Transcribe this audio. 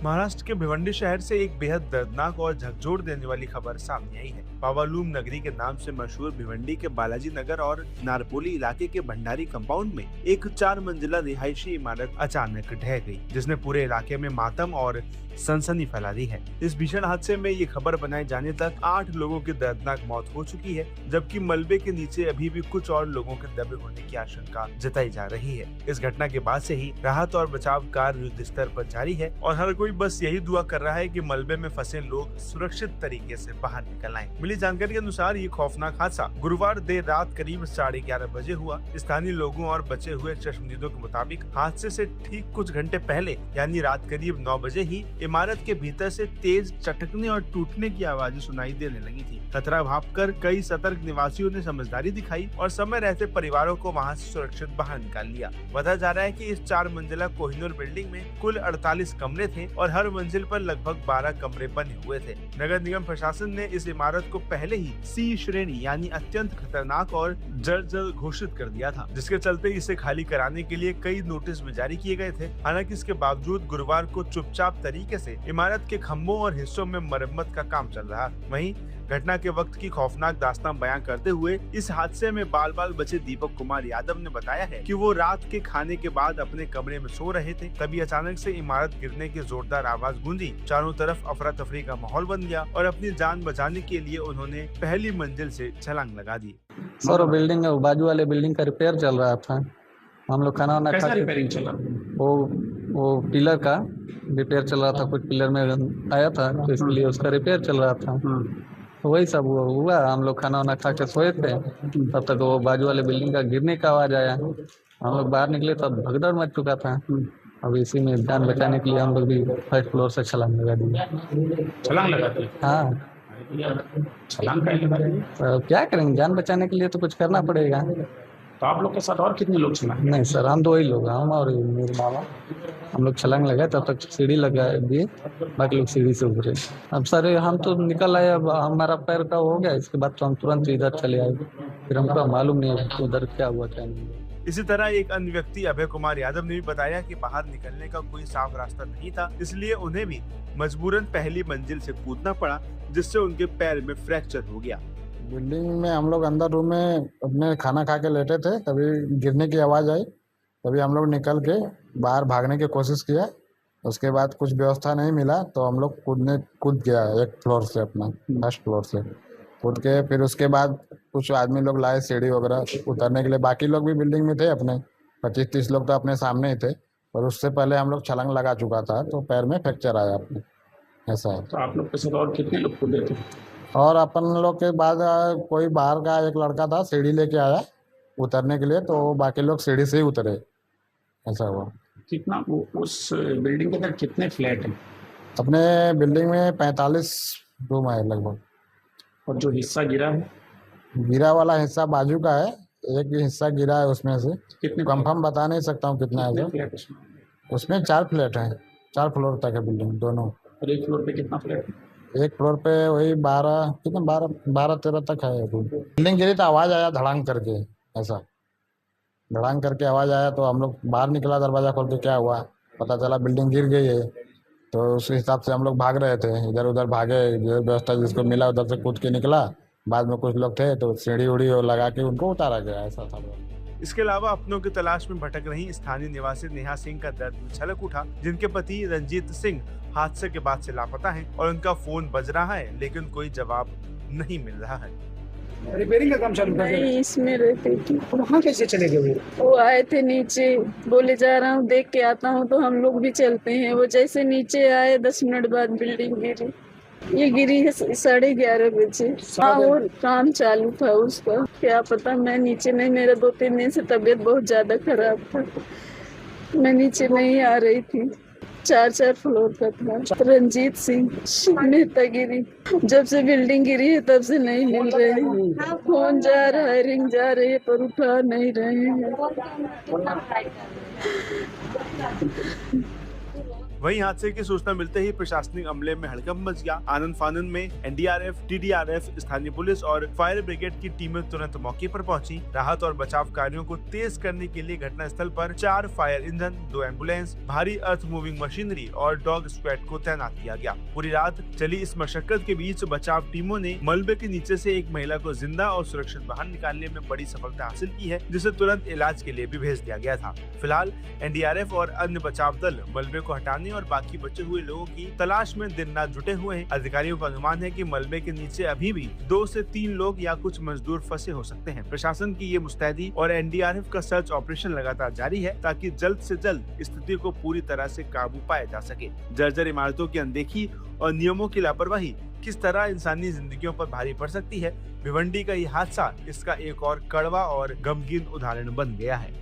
महाराष्ट्र के भिवंडी शहर से एक बेहद दर्दनाक और झकझोर देने वाली खबर सामने आई है। पावालूम नगरी के नाम से मशहूर भिवंडी के बालाजी नगर और नारपोली इलाके के भंडारी कंपाउंड में एक 4 मंजिला रिहायशी इमारत अचानक ढह गई, जिसने पूरे इलाके में मातम और सनसनी फैला दी है। इस भीषण हादसे में ये खबर बनाए जाने तक 8 लोगों की दर्दनाक मौत हो चुकी है, जबकि मलबे के नीचे अभी भी कुछ और लोगों के दबे होने की आशंका जताई जा रही है। इस घटना के बाद से ही राहत और बचाव कार्य युद्ध स्तर पर जारी है और हर कोई बस यही दुआ कर रहा है कि मलबे में फंसे लोग सुरक्षित तरीके से बाहर निकल आएं। मिली जानकारी के अनुसार ये खौफनाक हादसा गुरुवार देर रात करीब 11:30 बजे हुआ। स्थानीय लोगों और बचे हुए चश्मदीदों के मुताबिक हादसे से ठीक कुछ घंटे पहले यानी रात करीब 9 बजे ही इमारत के भीतर से तेज चटकने और टूटने की आवाजें सुनाई देने लगी थी। खतरा भांपकर कई सतर्क निवासियों ने समझदारी दिखाई और समय रहते परिवारों को वहां से सुरक्षित बाहर निकाल लिया। बताया जा रहा है कि इस 4 मंजिला कोहिनूर बिल्डिंग में कुल 48 कमरे थे और हर मंजिल पर लगभग 12 कमरे बने हुए थे। नगर निगम प्रशासन ने इस इमारत को पहले ही सी श्रेणी यानी अत्यंत खतरनाक और जर्जर घोषित कर दिया था, जिसके चलते इसे खाली कराने के लिए कई नोटिस भी जारी किए गए थे। हालांकि इसके बावजूद गुरुवार को चुपचाप तरीके से इमारत के खम्भों और हिस्सों में मरम्मत का काम चल रहा। वहीं घटना के वक्त की खौफनाक दास्तान बयां करते हुए इस हादसे में बाल बाल बचे दीपक कुमार यादव ने बताया है कि वो रात के खाने के बाद अपने कमरे में सो रहे थे, तभी अचानक से इमारत गिरने की जोरदार आवाज गूंजी। चारों तरफ अफरा तफरी का माहौल बन गया और अपनी जान बचाने के लिए उन्होंने पहली मंजिल से छलांग लगा दी। सर बिल्डिंग बाजू वाले बिल्डिंग का रिपेयर चल रहा था। हम लोग खाना वाना खा रिपेयरिंग चला? वो पिलर का रिपेयर चल रहा था, कुछ पिलर में आया था तो इसलिए उसका रिपेयर चल रहा था। तो वही सब हुआ। हम लोग खाना वाना खा के सोए थे, तब तक वो बाजू वाले बिल्डिंग का गिरने का आवाज आया। हम लोग बाहर निकले तब भगदड़ मच चुका था। अब इसी में जान बचाने के लिए हम लोग भी फर्स्ट फ्लोर से छलांग लगा दिए। छलांग लगा दी? हाँ। छलांग तो क्या करेंगे, जान बचाने के लिए तो कुछ करना पड़ेगा। तो आप लोग के साथ और कितने लोग छलांग? नहीं सर, हम 2 ही लोग, हम और मेरे मामा। हम लोग छलांग लगाए, तब तक सीढ़ी लगा दिए, बाकी लोग सीढ़ी से उतरे। अब सर हम तो निकल आए, अब हमारा पैर का हो गया, इसके बाद तो हम तुरंत इधर चले आए। फिर हमको मालूम नहीं है उधर क्या हुआ क्या नहीं। इसी तरह एक अन्य व्यक्ति अभय कुमार यादव ने भी बताया कि बाहर निकलने का कोई साफ रास्ता नहीं था, इसलिए उन्हें भी मजबूरन पहली मंजिल से कूदना पड़ा, जिससे उनके पैर में फ्रैक्चर हो गया। बिल्डिंग में हम लोग अंदर रूम में अपने खाना खा के लेटे थे, तभी गिरने की आवाज़ आई। तभी हम लोग निकल के बाहर भागने की कोशिश किया। उसके बाद कुछ व्यवस्था नहीं मिला तो हम लोग कूद गया एक फ्लोर से, अपना फर्स्ट फ्लोर से कूद के। फिर उसके बाद कुछ आदमी लोग लाए सीढ़ी वगैरह उतरने के लिए। बाकी लोग भी बिल्डिंग में थे, अपने 25-30 लोग तो अपने सामने ही थे, और उससे पहले हम लोग छलांग लगा चुका था तो पैर में फ्रैक्चर आया अपने, ऐसा है। तो आप लोग के साथ और कितने लोग कूदे थे? और अपन लोग के बाद कोई बाहर का एक लड़का था, सीढ़ी लेके आया उतरने के लिए, तो बाकी लोग सीढ़ी से ही उतरे, ऐसा हुआ। कितना उस बिल्डिंग के अंदर कितने फ्लैट हैं? अपने बिल्डिंग में 45 रूम है लगभग। और जो हिस्सा गिरा है? गिरा वाला हिस्सा बाजू का है, एक हिस्सा गिरा है उसमें से। कितने कंफर्म बता नहीं सकता हूँ कितना है। फ्लैट उसमें 4 फ्लैट हैं, 4 फ्लोर तक है बिल्डिंग दोनों। और एक फ्लोर पे कितना फ्लैट है? एक फ्लोर पे वही 12-13 तक है। बिल्डिंग गिरी तो आवाज़ आया धड़ांग करके, ऐसा धड़ांग करके आवाज़ आया तो हम लोग बाहर निकला, दरवाज़ा खोल के क्या हुआ पता चला बिल्डिंग गिर गई है। तो उस हिसाब से हम लोग भाग रहे थे, इधर उधर भागे, जो व्यवस्था जिसको मिला उधर से कूद के निकला। बाद में कुछ लोग थे तो सीढ़ी उड़ी लगा के उनको उतारा गया, ऐसा था। इसके अलावा अपनों की तलाश में भटक रही स्थानीय निवासी नेहा सिंह का दर्द भी छलक उठा, जिनके पति रंजीत सिंह हादसे के बाद से लापता हैं और उनका फोन बज रहा है लेकिन कोई जवाब नहीं मिल रहा है। रिपेयरिंग का काम चालू था? नहीं, इसमें रहते थे। वहाँ कैसे चले गए वो आए थे नीचे, बोले जा रहा हूँ देख के आता हूँ, तो हम लोग भी चलते हैं। वो जैसे नीचे आए 10 मिनट बाद बिल्डिंग गिरी। ये गिरी है 11:30 बजे। हाँ, और काम चालू था उसका, क्या पता, मैं नीचे नहीं, मेरा 2-3 दिन से तबीयत बहुत ज्यादा खराब था, मैं नीचे नहीं आ रही थी। 4 फ्लोर का था। रंजीत सिंह मेहतागिरी। जब से बिल्डिंग गिरी है तब से नहीं मिल रहे हैं। फोन जा रहा है, रिंग जा रही है, पर उठा नहीं रहे हैं। वहीं हादसे की सूचना मिलते ही प्रशासनिक अमले में हड़कंप मच गया। आनंद फानन में एनडीआरएफ, टीडीआरएफ, स्थानीय पुलिस और फायर ब्रिगेड की टीमें तुरंत मौके पर पहुंची। राहत और बचाव कार्यों को तेज करने के लिए घटना स्थल पर 4 फायर इंजन, 2 एम्बुलेंस, भारी अर्थ मूविंग मशीनरी और डॉग स्क्वाड को तैनात किया गया। पूरी रात चली इस मशक्कत के बीच बचाव टीमों ने मलबे के नीचे से एक महिला को जिंदा और सुरक्षित बाहर निकालने में बड़ी सफलता हासिल की है, जिसे तुरंत इलाज के लिए भी भेज दिया गया था। फिलहाल एनडीआरएफ और अन्य बचाव दल मलबे को हटाने और बाकी बचे हुए लोगों की तलाश में दिन रात जुटे हुए हैं। अधिकारियों का अनुमान है कि मलबे के नीचे अभी भी 2 से 3 लोग या कुछ मजदूर फंसे हो सकते हैं। प्रशासन की ये मुस्तैदी और एनडीआरएफ का सर्च ऑपरेशन लगातार जारी है ताकि जल्द से जल्द स्थिति को पूरी तरह से काबू पाया जा सके। जर्जर इमारतों की अनदेखी और नियमों की लापरवाही किस तरह इंसानी जिंदगियों पर भारी पड़ सकती है, भिवंडी का ये हादसा इसका एक और कड़वा और गमगीन उदाहरण बन गया है।